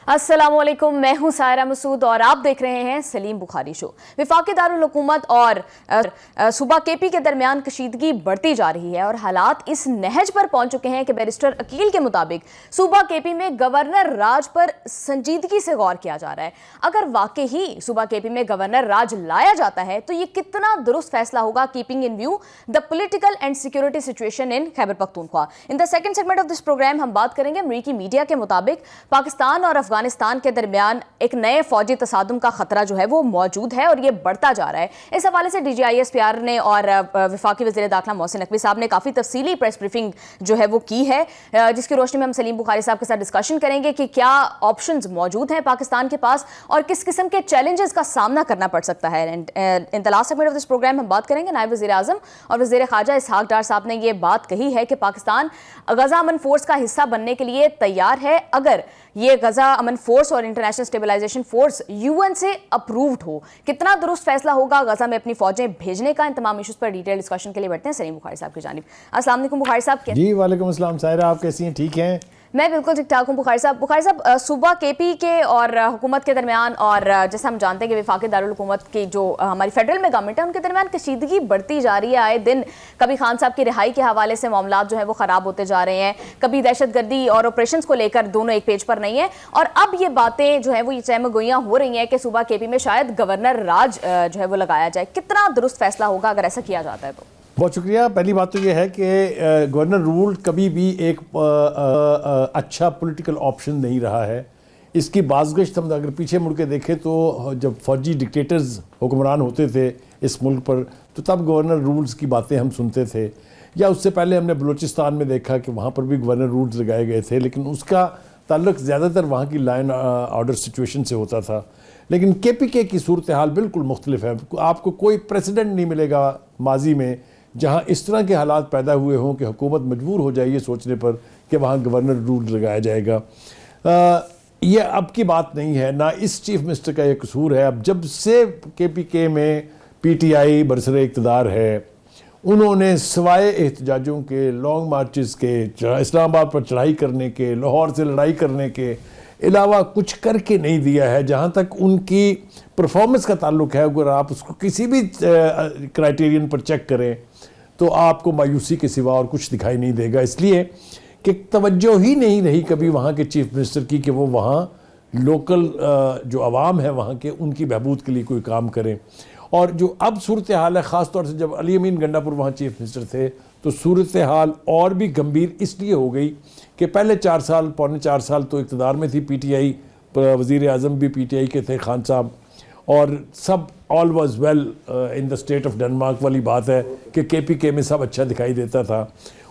अस्सलामुअलैकुम, मैं हूं सायरा मसूद और आप देख रहे हैं सलीम बुखारी शो। वफाकी दारुल हुकूमत और सूबा केपी के दरमियान कशीदगी बढ़ती जा रही है और हालात इस नहज पर पहुंच चुके हैं कि बैरिस्टर अकील के मुताबिक सूबा केपी में गवर्नर राज पर संजीदगी से गौर किया जा रहा है। अगर वाकई ही सूबा केपी में गवर्नर राज लाया जाता है तो ये कितना दुरुस्त फैसला होगा, keeping in view the political and security situation in Khyber Pakhtunkhwa. In the second segment of this programme हम बात करेंगे अमरीकी मीडिया के मुताबिक पाकिस्तान और अफगानिस्तान के दरमियान एक नए फौजी तसादुम का खतरा जो है वो मौजूद है और ये बढ़ता जा रहा है। इस हवाले से DGISPR ने और वफाकी वज़ीर दाखिला मोहसिन नकवी साहब ने काफ़ी तफसीली प्रेस ब्रीफिंग जो है वो की है, जिसकी रोशनी में हम सलीम बुखारी साहब के साथ डिस्कशन करेंगे कि क्या ऑप्शंस मौजूद हैं पाकिस्तान के पास और किस किस्म के चैलेंजेस का सामना करना पड़ सकता है। In the last segment of this programme हम बात करेंगे नायब वज़ीर आज़म और वज़ीर ख़ारजा इसहाक डार साहब ने ये बात कही है कि पाकिस्तान गज़ा अमन फोर्स का हिस्सा बनने के लिए तैयार है अगर ये गज़ा अमन फोर्स और इंटरनेशनल स्टेबलाइजेशन फोर्स UN से अप्रूव्ड हो। कितना दुरुस्त फैसला होगा गज़ा में अपनी फौजें भेजने का, इन तमाम इश्यूज पर डिटेल डिस्कशन के लिए बढ़ते हैं सलीम बुखारी साहब की जानिब। अस्सलाम वालेकुम बुखारी साहब। जी वालेकुम अस्सलाम सायरा, आप कैसी हैं? ठीक हैं? मैं बिल्कुल ठीक ठाक हूँ बुखारी साहब। बुखारी साहब, सूबा केपी के और हुकूमत के दरमियान और जैसे हम जानते हैं कि वफाकी दारुल हुकूमत की जो हमारी फेडरल में गवर्नमेंट है उनके दरमियान कशीदगी बढ़ती जा रही है। आए दिन कभी खान साहब की रिहाई के हवाले से मामला जो है वो ख़राब होते जा रहे हैं, कभी दहशतगर्दी और ऑपरेशंस को लेकर दोनों एक पेज पर नहीं है, और अब ये बातें जो है वो ये चहमगोइयाँ हो रही हैं कि सूबा केपी में शायद गवर्नर राज जो है वो लगाया जाए। कितना दुरुस्त फैसला होगा अगर ऐसा किया जाता है तो? बहुत शुक्रिया। पहली बात तो ये है कि गवर्नर रूल कभी भी एक अच्छा पॉलिटिकल ऑप्शन नहीं रहा है। इसकी बाज़गश्त हम अगर पीछे मुड़ के देखें तो जब फौजी डिक्टेटर्स हुक्मरान होते थे इस मुल्क पर तो तब गवर्नर रूल्स की बातें हम सुनते थे, या उससे पहले हमने बलूचिस्तान में देखा कि वहाँ पर भी गवर्नर रूल्स लगाए गए थे, लेकिन उसका ताल्लुक ज़्यादातर वहाँ की लाइन ऑर्डर सिचुएशन से होता था। लेकिन KPK की सूरत हाल बिल्कुल मुख्तलिफ है। आपको कोई प्रेसिडेंट नहीं मिलेगा माजी में जहाँ इस तरह के हालात पैदा हुए हों कि हुकूमत मजबूर हो जाए ये सोचने पर कि वहाँ गवर्नर रूल लगाया जाएगा। ये अब की बात नहीं है, ना इस चीफ मिनिस्टर का ये कसूर है। अब जब से KPK में PTI बरसरे इक़्तिदार है, उन्होंने सिवाय एहतजाजों के, लॉन्ग मार्चेस के, इस्लामाबाद पर चढ़ाई करने के, लाहौर से लड़ाई करने के अलावा कुछ करके नहीं दिया है। जहाँ तक उनकी परफॉर्मेंस का ताल्लुक है, अगर आप उसको किसी भी क्राइटेरियन पर चेक करें तो आपको मायूसी के सिवा और कुछ दिखाई नहीं देगा, इसलिए कि तवज्जो ही नहीं रही कभी वहाँ के चीफ मिनिस्टर की कि वो वहाँ लोकल जो आवाम है वहाँ के, उनकी बहबूद के लिए कोई काम करें। और जो अब सूरत हाल है, ख़ास तौर से जब अली अमीन गंडापुर वहाँ चीफ मिनिस्टर थे तो सूरत हाल और भी गंभीर इसलिए हो गई कि पहले 4 साल, पौने 4 साल तो इक़्तिदार में थी PTI, वज़ीर आज़म भी PTI के थे खान साहब, और सब all was well in the state of Denmark वाली बात है कि KPK में सब अच्छा दिखाई देता था।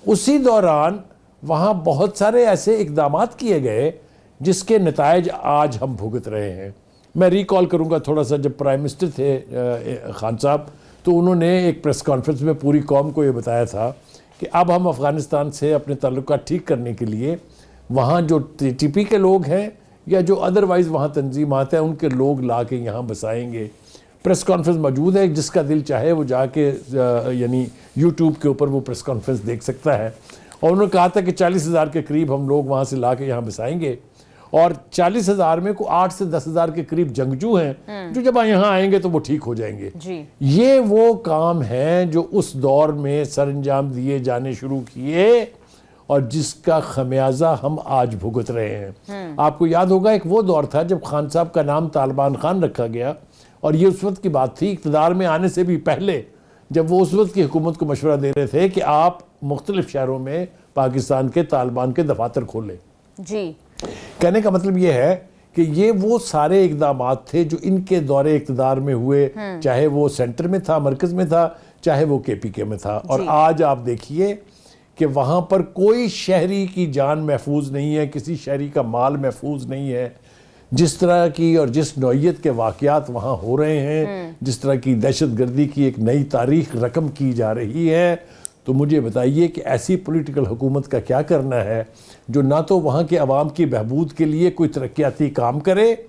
उसी दौरान वहाँ बहुत सारे ऐसे इक़दामात किए गए जिसके नतायज आज हम भुगत रहे हैं। मैं रिकॉल करूँगा थोड़ा सा, जब प्राइम मिनिस्टर थे खान साहब तो उन्होंने एक प्रेस कॉन्फ्रेंस में पूरी कौम को ये बताया था कि अब हम अफ़गानिस्तान से अपने ताल्लुकात ठीक करने के लिए वहाँ जो TP के लोग हैं या जो अदरवाइज़ वहाँ तंजीमात हैं उनके लोग ला के यहाँ बसाएँगे। प्रेस कॉन्फ्रेंस मौजूद है, जिसका दिल चाहे वो जाके यानी YouTube के ऊपर वो प्रेस कॉन्फ्रेंस देख सकता है। और उन्होंने कहा था कि 40,000 के करीब हम लोग वहाँ से ला के यहाँ बसाएँगे, और 40,000 में को 8 से 10,000 के करीब जंगजू हैं जो जब यहाँ आएंगे तो वो ठीक हो जाएंगे जी। ये वो काम है जो उस दौर में सरंजाम दिए जाने शुरू किए और जिसका खमियाजा हम आज भुगत रहे हैं। आपको याद होगा एक वो दौर था जब खान साहब का नाम तालिबान खान रखा गया, और ये उस वक्त की बात थी इक़्तिदार में आने से भी पहले, जब वो उस वक्त की हुकूमत को मशवरा दे रहे थे कि आप मुख्तलिफ शहरों में पाकिस्तान के तालिबान के दफातर खोलें जी। कहने का मतलब ये है कि ये वो सारे इक़दामात थे जो इनके दौरे इक़्तिदार में हुए, चाहे वो सेंटर में था, मरकज़ में था, चाहे वो KPK में था। और आज आप देखिए कि वहाँ पर कोई शहरी की जान महफूज नहीं है, किसी शहरी का माल महफूज नहीं है। जिस तरह की और जिस नौइयत के वाक़यात वहाँ हो रहे हैं, जिस तरह की दहशतगर्दी की एक नई तारीख रकम की जा रही है, तो मुझे बताइए कि ऐसी पॉलिटिकल हुकूमत का क्या करना है जो ना तो वहाँ के अवाम की बहबूद के लिए कोई तरक्याती काम करे,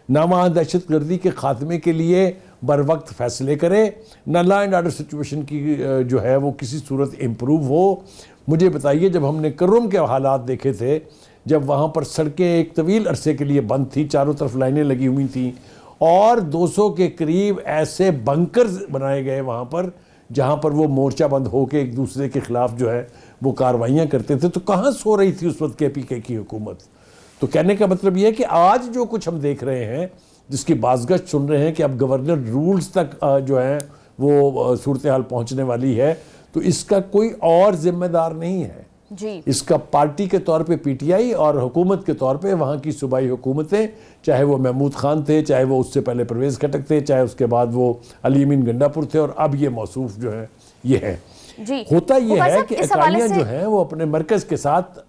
ना वहाँ दहशतगर्दी के ख़ात्मे के लिए बर वक्त फैसले करे, ना लॉ एंड ऑर्डर सिचुएशन की जो है वो किसी सूरत इम्प्रूव हो। मुझे बताइए, जब हमने कर्रुम के हालात देखे थे जब वहाँ पर सड़कें एक तवील अरसे के लिए बंद थी, चारों तरफ लाइनें लगी हुई थी और 200 के करीब ऐसे बंकर्स बनाए गए वहाँ पर जहाँ पर वो मोर्चाबंद होके एक दूसरे के खिलाफ जो है वो कार्रवाइयाँ करते थे। तो कहाँ सो रही थी उस वक्त KPK की हुकूमत? तो कहने का मतलब ये है कि आज जो कुछ हम देख रहे हैं, जिसकी बाज़गश्त सुन रहे हैं कि अब गवर्नर रूल्स तक जो है वो सूरत हाल पहुँचने वाली है, तो इसका कोई और जिम्मेदार नहीं है जी। इसका पार्टी के तौर पे PTI और हुकूमत के तौर पे वहाँ की सूबाई हुकूमतें, चाहे वो महमूद खान थे, चाहे वो उससे पहले परवेज़ खटक थे, चाहे उसके बाद वो अली अमीन गंडापुर थे और अब ये मौसूफ जो है ये है। जी। होता ये है कि इस हवाले इकाइयाँ से जो हैं वो अपने मरकज़ के साथ।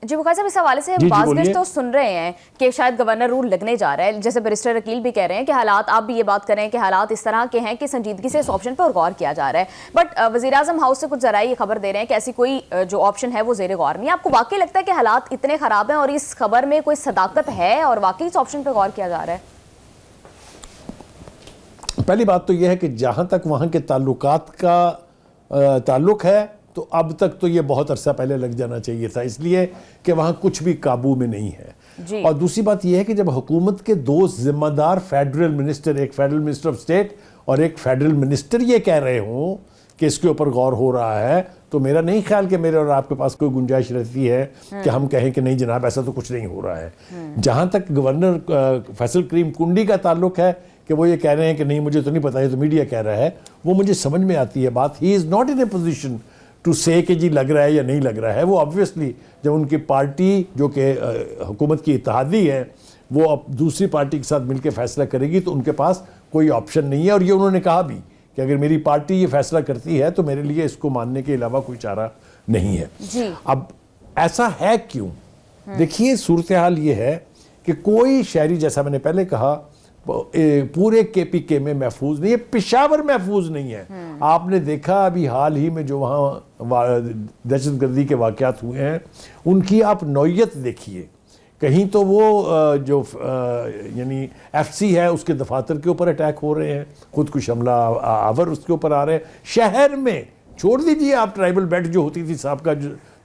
जी बुखारी साहब, इस हवाले से जी, बाज़गश्त बोलिए। तो सुन रहे हैं कि शायद गवर्नर रूल लगने जा रहा है, जैसे बैरिस्टर अकील भी कह रहे हैं कि हालात, आप भी ये बात कर रहे हैं कि हालात इस तरह के हैं कि संजीदगी से इस ऑप्शन पर गौर किया जा रहा है। बट वज़ीर-ए-आज़म हाउस से कुछ ज़राए ये खबर दे रहे हैं कि ऐसी कोई जो ऑप्शन है वो ज़ेरे गौर नहीं है। आपको वाकई लगता है कि हालात इतने ख़राब हैं और इस खबर में कोई सदाकत है और वाकई इस ऑप्शन पर गौर किया जा रहा है? पहली बात तो यह है कि जहाँ तक वहाँ के ताल्लुकात का ताल्लुक है, तो अब तक तो ये बहुत अरसा पहले लग जाना चाहिए था, इसलिए कि वहाँ कुछ भी काबू में नहीं है। जी। और दूसरी बात यह है कि जब हुकूमत के दो जिम्मेदार फेडरल मिनिस्टर, एक फेडरल मिनिस्टर ऑफ स्टेट और एक फेडरल मिनिस्टर, ये कह रहे हों कि इसके ऊपर गौर हो रहा है, तो मेरा नहीं ख्याल कि मेरे और आपके पास कोई गुंजाइश रहती है कि हम कहें कि नहीं जनाब ऐसा तो कुछ नहीं हो रहा है। जहाँ तक गवर्नर फैसल करीम कुंडी का ताल्लुक है कि वो ये कह रहे हैं कि नहीं मुझे तो नहीं पता, ये तो मीडिया कह रहा है, वो मुझे समझ में आती है बात। He is not in a position to say कि जी लग रहा है या नहीं लग रहा है। वो ऑब्वियसली जब उनकी पार्टी जो कि हुकूमत की इत्तेहादी है वो अब दूसरी पार्टी के साथ मिलकर फैसला करेगी, तो उनके पास कोई ऑप्शन नहीं है। और ये उन्होंने कहा भी कि अगर मेरी पार्टी ये फैसला करती है तो मेरे लिए इसको मानने के अलावा कोई चारा नहीं है। जी। अब ऐसा है क्यों? देखिए, सूरत हाल ये है कि कोई शहरी, जैसा मैंने पहले कहा, पूरे KPK में महफूज नहीं है, पेशावर महफूज नहीं है। आपने देखा अभी हाल ही में जो वहाँ दहशतगर्दी के वाक़यात हुए हैं, उनकी आप नौयत देखिए। कहीं तो वो जो यानी FC है उसके दफातर के ऊपर अटैक हो रहे हैं, खुदकुश हमला आवर उसके ऊपर आ रहे हैं शहर में। छोड़ दीजिए आप ट्राइबल बेल्ट जो होती थी साहब का,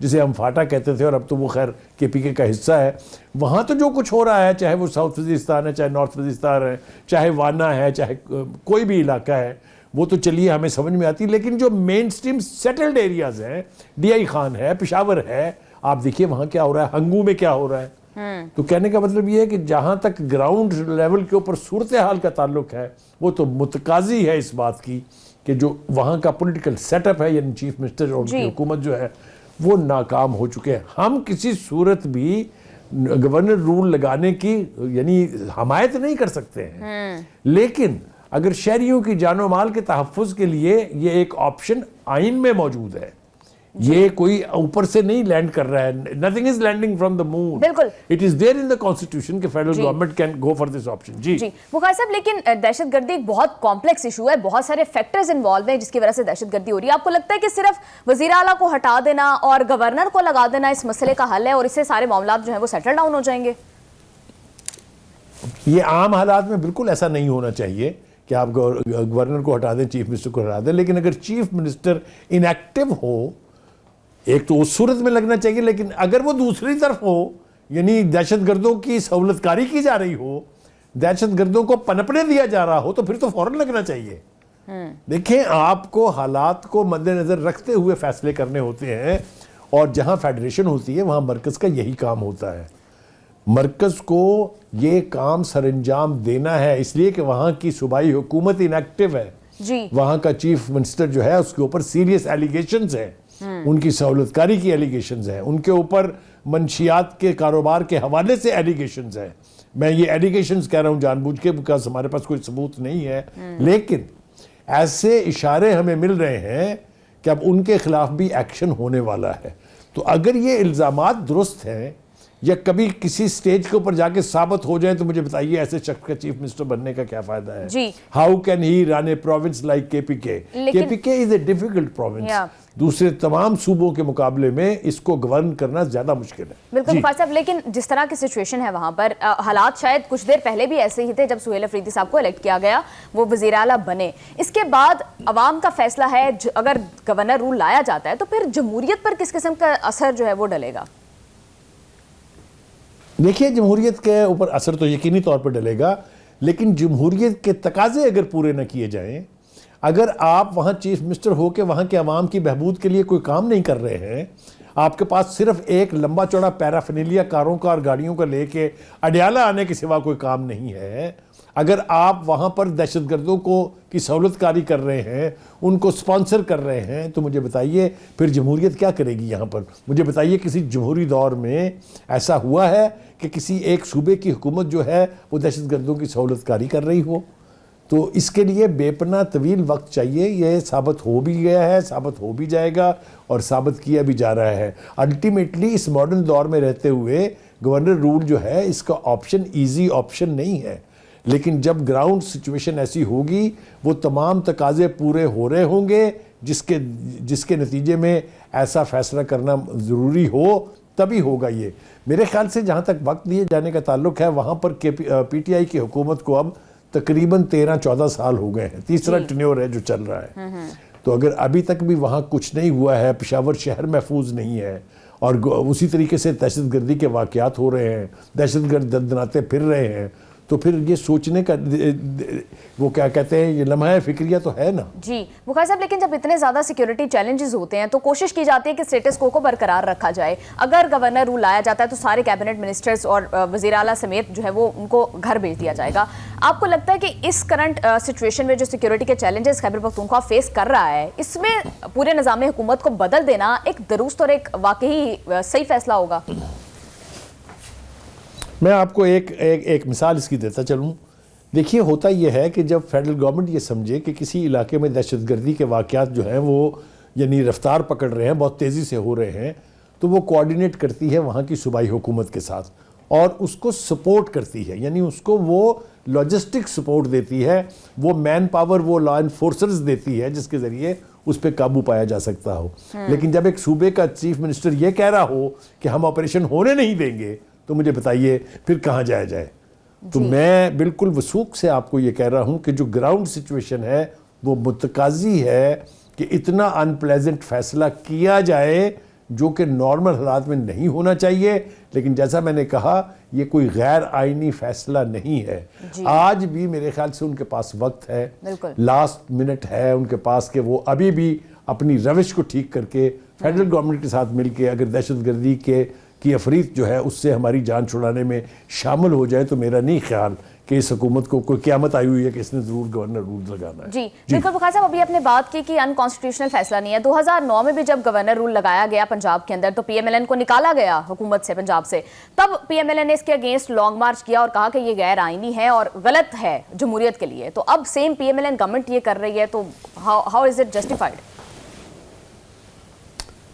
जिसे हम फाटा कहते थे और अब तो वो खैर KPK का हिस्सा है, वहाँ तो जो कुछ हो रहा है, चाहे वो साउथ वजीरिस्तान है, चाहे नॉर्थ वजीरिस्तान है, चाहे वाना है, चाहे कोई भी इलाका है, वो तो चलिए हमें समझ में आती है। लेकिन जो मेन स्ट्रीम सेटल्ड एरियाज हैं, DI खान है, पेशावर है, आप देखिए वहाँ क्या हो रहा है, हंगू में क्या हो रहा है। तो कहने का मतलब ये है कि जहाँ तक ग्राउंड लेवल के ऊपर सूरत हाल का ताल्लुक है, वो तो मुतकाजी है इस बात की कि जो वहाँ का पॉलिटिकल सेटअप है, यानी चीफ मिनिस्टर और उनकी हुकूमत जो है वो नाकाम हो चुके हैं। हम किसी सूरत भी गवर्नर रूल लगाने की यानी हमायत नहीं कर सकते हैं, लेकिन अगर शहरियों की जानो माल के तहफ़्फ़ुज़ के लिए ये एक ऑप्शन आइन में मौजूद है, ये कोई ऊपर से नहीं लैंड कर रहा है, nothing is landing from the moon, बिल्कुल, it is there in the constitution कि federal government can go for this option. जी बुखारी साहब, लेकिन दहशतगर्दी एक बहुत कॉम्प्लेक्स इशू है, बहुत सारे फैक्टर्स इन्वॉल्व हैं जिसकी वजह से दहशतगर्दी हो रही है। आपको लगता है कि सिर्फ वजीर आला को हटा देना और गवर्नर को लगा देना इस मसले का हल है और इससे सारे मामला जो है वो सेटल डाउन हो जाएंगे? ये आम हालात में बिल्कुल ऐसा नहीं होना चाहिए कि आप गवर्नर को हटा दें, चीफ मिनिस्टर को हटा दें, लेकिन अगर चीफ मिनिस्टर इनएक्टिव हो, एक तो उस सूरत में लगना चाहिए, लेकिन अगर वो दूसरी तरफ हो, यानी दहशतगर्दों की सहूलतकारी की जा रही हो, दहशतगर्दों को पनपने दिया जा रहा हो, तो फिर तो फौरन लगना चाहिए। देखें, आपको हालात को मद्देनजर रखते हुए फैसले करने होते हैं, और जहां फेडरेशन होती है वहां मरकज का यही काम होता है। मरकज को ये काम सरंजाम देना है, इसलिए कि वहां की सूबाई हुकूमत इनएक्टिव है जी। वहां का चीफ मिनिस्टर जो है उसके ऊपर सीरियस एलिगेशंस हैं, उनकी सहूलतकारी की एलिगेशंस हैं, उनके ऊपर मंशियात के कारोबार के हवाले से एलिगेशंस हैं। मैं ये एलिगेशंस कह रहा हूं जानबूझ के, बिकॉज हमारे पास कोई सबूत नहीं है, लेकिन ऐसे इशारे हमें मिल रहे हैं कि अब उनके खिलाफ भी एक्शन होने वाला है। तो अगर ये इल्जामात दुरुस्त हैं या कभी किसी स्टेज के ऊपर जाके साबित हो जाए, तो मुझे बताइए ऐसे शख्स का चीफ मिनिस्टर बनने का क्या फायदा है? जी। How can he run a province like KPK? KPK is a difficult province, दूसरे तमाम सूबों के मुकाबले में इसको गवर्न करना ज्यादा मुश्किल है। बिल्कुल बुखारी साहब, लेकिन जिस तरह की सिचुएशन है वहां पर, हालात शायद कुछ देर पहले भी ऐसे ही थे जब सुहेल अफरीदी साहब को इलेक्ट किया गया, वो वजीर आला बने। इसके बाद अवाम का फैसला है, अगर गवर्नर रूल लाया जाता है तो फिर जमहूरियत पर किस किस्म का असर जो है वो डलेगा? देखिए, जमहूरियत के ऊपर असर तो यकीनी तौर पर डलेगा, लेकिन जमहूरियत के तकाजे अगर पूरे न किए जाएं, अगर आप वहाँ चीफ मिनिस्टर हो के वहाँ के अवाम की बहबूद के लिए कोई काम नहीं कर रहे हैं, आपके पास सिर्फ एक लंबा चौड़ा पैराफिनेलिया कारों का और गाड़ियों का लेके अडयाला आने के सिवा कोई काम नहीं है, अगर आप वहाँ पर दहशतगर्दों को की सहूलतकारी कर रहे हैं, उनको स्पॉन्सर कर रहे हैं, तो मुझे बताइए फिर जमहूरियत क्या करेगी यहाँ पर? मुझे बताइए किसी जमहूरी दौर में ऐसा हुआ है कि किसी एक सूबे की हुकूमत जो है वो दहशतगर्दों की सहूलतकारी कर रही हो? तो इसके लिए बेपना तवील वक्त चाहिए। ये साबित हो भी गया है, साबित हो भी जाएगा और साबित किया भी जा रहा है। अल्टीमेटली इस मॉडर्न दौर में रहते हुए गवर्नर रूल जो है इसका ऑप्शन ईजी ऑप्शन नहीं है, लेकिन जब ग्राउंड सिचुएशन ऐसी होगी, वो तमाम तकाजे पूरे हो रहे होंगे जिसके नतीजे में ऐसा फैसला करना ज़रूरी हो, तभी होगा ये। मेरे ख्याल से जहाँ तक वक्त दिए जाने का ताल्लुक है, वहाँ पर पीटीआई की हुकूमत को अब तकरीबन 13-14 साल हो गए हैं, तीसरा टेन्योर है जो चल रहा है। तो अगर अभी तक भी वहाँ कुछ नहीं हुआ है, पेशावर शहर महफूज नहीं है और उसी तरीके से दहशतगर्दी के वाक़यात हो रहे हैं, दहशतगर्द दंदनाते फिर रहे हैं, तो फिर ये सोचने का वो क्या कहते हैं, ये लम्हा फिक्रिया तो है ना। जी बुखारी साहब, लेकिन जब इतने ज़्यादा सिक्योरिटी चैलेंजेस होते हैं तो कोशिश की जाती है कि स्टेटस को रबरकरार रखा जाए। अगर गवर्नर रूल लाया जाता है तो सारे कैबिनेट मिनिस्टर्स और वज़ीर आला समेत जो है वो उनको घर भेज दिया जाएगा। आपको लगता है कि इस करंट सिचुएशन में जो सिक्योरिटी के चैलेंजेस खैबर पख्तूनख्वा फेस कर रहा है, इसमें पूरे निज़ाम हुकूमत को बदल देना एक दुरुस्त और एक वाकई सही फैसला होगा? मैं आपको एक मिसाल इसकी देता चलूँ। देखिए, होता यह है कि जब फेडरल गवर्नमेंट ये समझे कि किसी इलाके में दहशतगर्दी के वाक़यात जो हैं वो यानी रफ्तार पकड़ रहे हैं, बहुत तेज़ी से हो रहे हैं, तो वो कोऑर्डिनेट करती है वहाँ की सूबाई हुकूमत के साथ और उसको सपोर्ट करती है, यानी उसको वो लॉजिस्टिक सपोर्ट देती है, वो मैन पावर, वो लॉ इन्फोर्सर्स देती है जिसके ज़रिए उस पर काबू पाया जा सकता हो। लेकिन जब एक सूबे का चीफ मिनिस्टर ये कह रहा हो कि हम ऑपरेशन होने नहीं देंगे, तो मुझे बताइए फिर कहाँ जाया जाए। तो मैं बिल्कुल वसूख से आपको ये कह रहा हूँ कि जो ग्राउंड सिचुएशन है वो मुतकाजी है कि इतना अनप्लेजेंट फैसला किया जाए जो कि नॉर्मल हालात में नहीं होना चाहिए। लेकिन जैसा मैंने कहा, ये कोई गैर आईनी फैसला नहीं है। आज भी मेरे ख्याल से उनके पास वक्त है, लास्ट मिनट है उनके पास कि वो अभी भी अपनी रविश को ठीक करके फेडरल गवर्नमेंट के साथ मिलकर अगर दहशतगर्दी की अफरीत जो है उससे हमारी जान छुड़ाने में शामिल हो जाए, तो मेरा नहीं ख्याल कि इस हुकूमत को कोई क़यामत आई हुई है कि इसने ज़रूर गवर्नर रूल लगाना है। जी बिल्कुल बुखारी साहब, अभी आपने बात की कि अनकॉन्स्टिट्यूशनल फैसला नहीं है। 2009 में भी जब गवर्नर रूल लगाया गया पंजाब के अंदर, तो पीएमएलएन को निकाला गया हुकूमत से, पंजाब से। तब पीएमएलएन ने इसके अगेंस्ट लॉन्ग मार्च किया और कहा कि ये गैर आईनी है और गलत है जमहूरियत के लिए। तो अब सेम पीएमएलएन गवर्नमेंट ये कर रही है, तो हाउ इज इट जस्टिफाइड?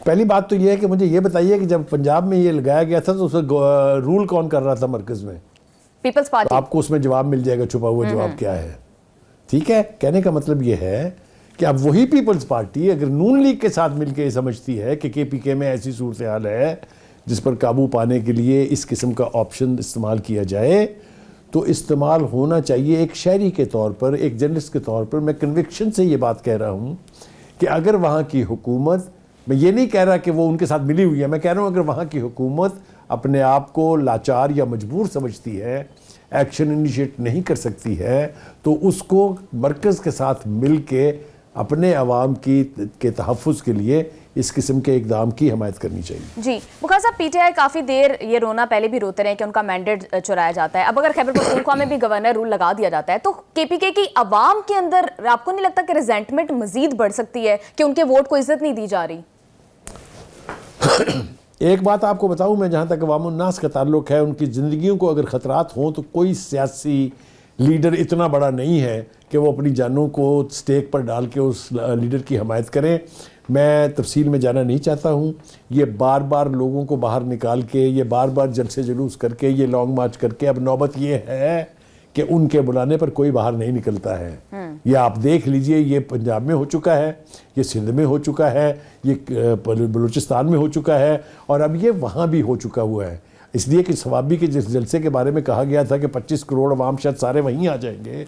पहली बात तो ये है कि मुझे ये बताइए कि जब पंजाब में ये लगाया गया था तो उसमें रूल कौन कर रहा था मरकज़ में? पीपल्स पार्टी। आपको उसमें जवाब मिल जाएगा, छुपा हुआ जवाब क्या है। ठीक है, कहने का मतलब ये है कि अब वही पीपल्स पार्टी अगर नून लीग के साथ मिलकर समझती है कि केपीके में ऐसी सूरत हाल है जिस पर काबू पाने के लिए इस किस्म का ऑप्शन इस्तेमाल किया जाए, तो इस्तेमाल होना चाहिए। एक शहरी के तौर पर, एक जर्नलिस्ट के तौर पर मैं कन्विक्शन से ये बात कह रहा हूँ कि अगर वहाँ की हुकूमत, मैं ये नहीं कह रहा कि वो उनके साथ मिली हुई है, मैं कह रहा हूँ अगर वहाँ की हुकूमत अपने आप को लाचार या मजबूर समझती है, एक्शन इनिशिएट नहीं कर सकती है, तो उसको मरकज़ के साथ मिल के अपने अवाम के तहफ़्फ़ुज़ के लिए इस किस्म के इक़दाम की हमायत करनी चाहिए। जी बुखारी साहब, पीटीआई काफ़ी देर ये रोना पहले भी रोते रहे कि उनका मैंडेट चुराया जाता है। अब अगर खैबर पख्तूनख्वा में भी गवर्नर रूल लगा दिया जाता है तो केपीके की अवाम के अंदर आपको नहीं लगता कि रिजेंटमेंट मजीद बढ़ सकती है कि उनके वोट को इज्जत नहीं दी जा रही? एक बात आपको बताऊं, मैं जहाँ तक अवामुन्नास का ताल्लुक है, उनकी ज़िंदगियों को अगर ख़तरात हों तो कोई सियासी लीडर इतना बड़ा नहीं है कि वो अपनी जानों को स्टेक पर डाल के उस लीडर की हमायत करें। मैं तफसील में जाना नहीं चाहता हूँ। ये बार बार लोगों को बाहर निकाल के, ये बार बार जलसे जुलूस करके, ये लॉन्ग मार्च करके, अब नौबत ये है कि उनके बुलाने पर कोई बाहर नहीं निकलता है। ये आप देख लीजिए, ये पंजाब में हो चुका है, ये सिंध में हो चुका है, ये बलूचिस्तान में हो चुका है और अब ये वहाँ भी हो चुका हुआ है। इसलिए कि सवाबी के जिस जलसे के बारे में कहा गया था कि 25 करोड़ अवाम शायद सारे वहीं आ जाएंगे,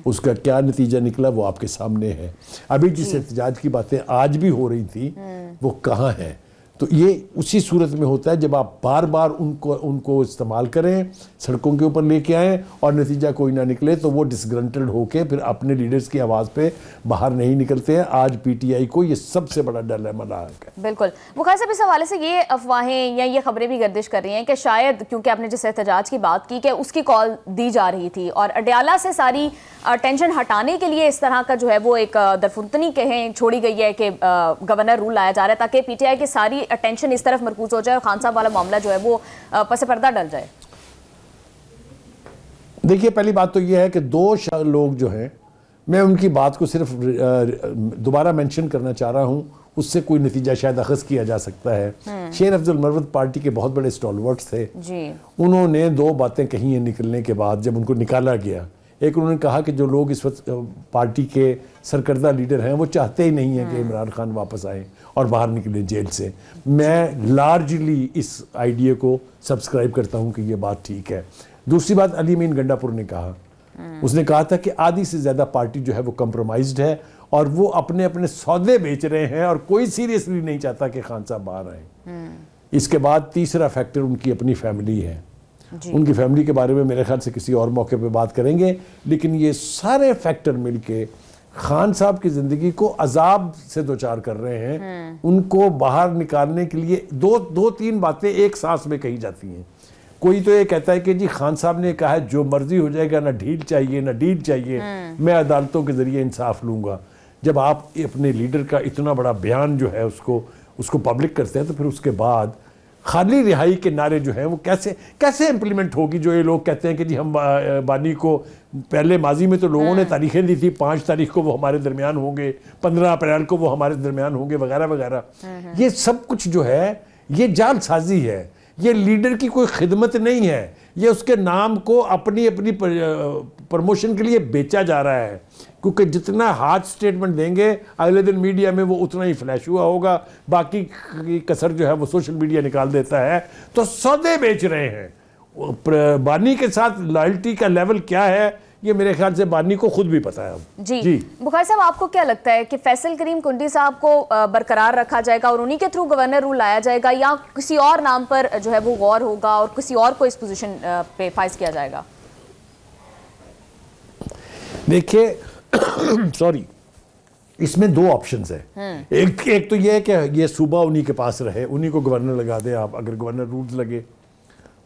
उसका क्या नतीजा निकला वो आपके सामने है। अभी जिस एहतजाज की बातें आज भी हो रही थी वो कहाँ है? तो ये उसी सूरत में होता है जब आप बार बार उनको इस्तेमाल करें, सड़कों के ऊपर लेके आएँ और नतीजा कोई ना निकले, तो वो डिसग्रंटल्ड होके फिर अपने लीडर्स की आवाज़ पे बाहर नहीं निकलते हैं। आज पीटीआई को ये सबसे बड़ा डिलेमा लायक है। बिल्कुल। बुखारी साहब, इस हवाले से ये अफवाहें या ये खबरें भी गर्दिश कर रही हैं कि शायद क्योंकि आपने जिस एहतजाज की बात की कि उसकी कॉल दी जा रही थी और अडयाला से सारी टेंशन हटाने के लिए इस तरह का जो है वो एक दरफुतनी कहें छोड़ी गई है कि गवर्नर रूल लाया जा रहा है ताकि पीटीआई की सारी अटेंशन इस तरफ मरकूज हो जाए और खान साहब वाला मामला जो है वो पस पर्दा डल जाए। देखिए, पहली बात तो यह है कि दो लोग जो हैं, मैं उनकी बात को सिर्फ दोबारा मेंशन करना चाह रहा हूं, उससे कोई नतीजा शायद अखज़ किया जा सकता है। शेर अफजल मरवत पार्टी के बहुत बड़े स्टॉलवर्ड्स थे जी। उन्होंने दो बातें कही हैं निकलने के बाद, जब उनको निकाला गया। एक, उन्होंने कहा कि जो लोग इस वक्त पार्टी के सरकर्दा लीडर हैं वो चाहते ही नहीं हैं कि इमरान खान वापस आए और बाहर निकले जेल से। मैं लार्जली इस आइडिया को सब्सक्राइब करता हूं कि ये बात ठीक है। दूसरी बात, अली मीन गंडापुर ने कहा, उसने कहा था कि आधी से ज़्यादा पार्टी जो है वो कंप्रोमाइज्ड है और वो अपने अपने सौदे बेच रहे हैं और कोई सीरियसली नहीं चाहता कि खान साहब बाहर आए। इसके बाद तीसरा फैक्टर उनकी अपनी फैमिली है। उनकी फैमिली के बारे में मेरे ख्याल से किसी और मौके पे बात करेंगे, लेकिन ये सारे फैक्टर मिलके खान साहब की ज़िंदगी को अजाब से दो चार कर रहे हैं। उनको बाहर निकालने के लिए दो तीन बातें एक सांस में कही जाती हैं। कोई तो ये कहता है कि जी खान साहब ने कहा है जो मर्जी हो जाएगा, ना ढील चाहिए ना डील चाहिए, मैं अदालतों के जरिए इंसाफ लूंगा। जब आप अपने लीडर का इतना बड़ा बयान जो है उसको पब्लिक करते हैं, तो फिर उसके बाद खाली रिहाई के नारे जो हैं वो कैसे इम्प्लीमेंट होगी। जो ये लोग कहते हैं कि जी हम बानी को, पहले माजी में तो लोगों ने तारीखें दी थी, 5 तारीख को वो हमारे दरमियान होंगे, 15 अप्रैल को वो हमारे दरमियान होंगे, वगैरह वगैरह। ये सब कुछ जो है ये जालसाजी है, ये लीडर की कोई खिदमत नहीं है, ये उसके नाम को अपनी प्रमोशन के लिए बेचा जा रहा है। क्योंकि जितना हार्ड स्टेटमेंट देंगे अगले दिन मीडिया में वो उतना ही फ्लैश हुआ होगा, बाकी की कसर जो है वो सोशल मीडिया निकाल देता है। तो सौदे बेच रहे हैं। बानी के साथ लॉयल्टी का लेवल क्या है ये मेरे ख्याल से बानी को खुद भी पता है अब। जी। बुखारी साहब, आपको क्या लगता है कि फैसल करीम कुंडी साहब को बरकरार रखा जाएगा और उन्हीं के थ्रू गवर्नर रूल लाया जाएगा, या किसी और नाम पर जो है वो गौर होगा और किसी और को इस पोजीशन पे फाइज किया जाएगा? देखिए सॉरी, इसमें दो ऑप्शंस है। एक तो ये है कि ये सूबा उन्हीं के पास रहे, उन्हीं को गवर्नर लगा दें आप अगर गवर्नर रूल्स लगे।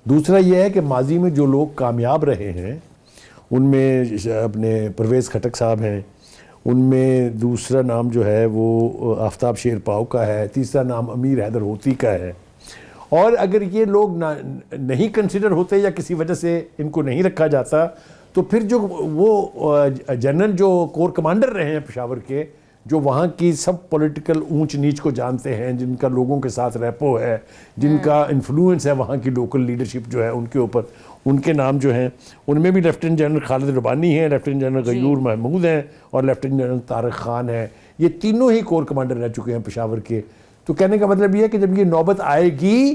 दूसरा ये है कि माजी में जो लोग कामयाब रहे हैं उनमें अपने परवेज़ खटक साहब हैं, उनमें दूसरा नाम जो है वो आफ्ताब शेरपाव का है, तीसरा नाम अमीर हैदर होती का है। और अगर ये लोग नहीं कंसिडर होते या किसी वजह से इनको नहीं रखा जाता, तो फिर जो वो जनरल जो कोर कमांडर रहे हैं पेशावर के, जो वहाँ की सब पॉलिटिकल ऊंच नीच को जानते हैं, जिनका लोगों के साथ रैपो है, जिनका इन्फ्लुएंस है वहाँ की लोकल लीडरशिप जो है उनके ऊपर, उनके नाम जो हैं उनमें भी लेफ्टिनेंट जनरल खालिद रबानी हैं, लेफ्टिनेंट जनरल गयूर महमूद हैं और लेफ्टिनेंट जनरल तारक खान हैं। ये तीनों ही कोर कमांडर रह चुके हैं पेशावर के। तो कहने का मतलब ये है कि जब ये नौबत आएगी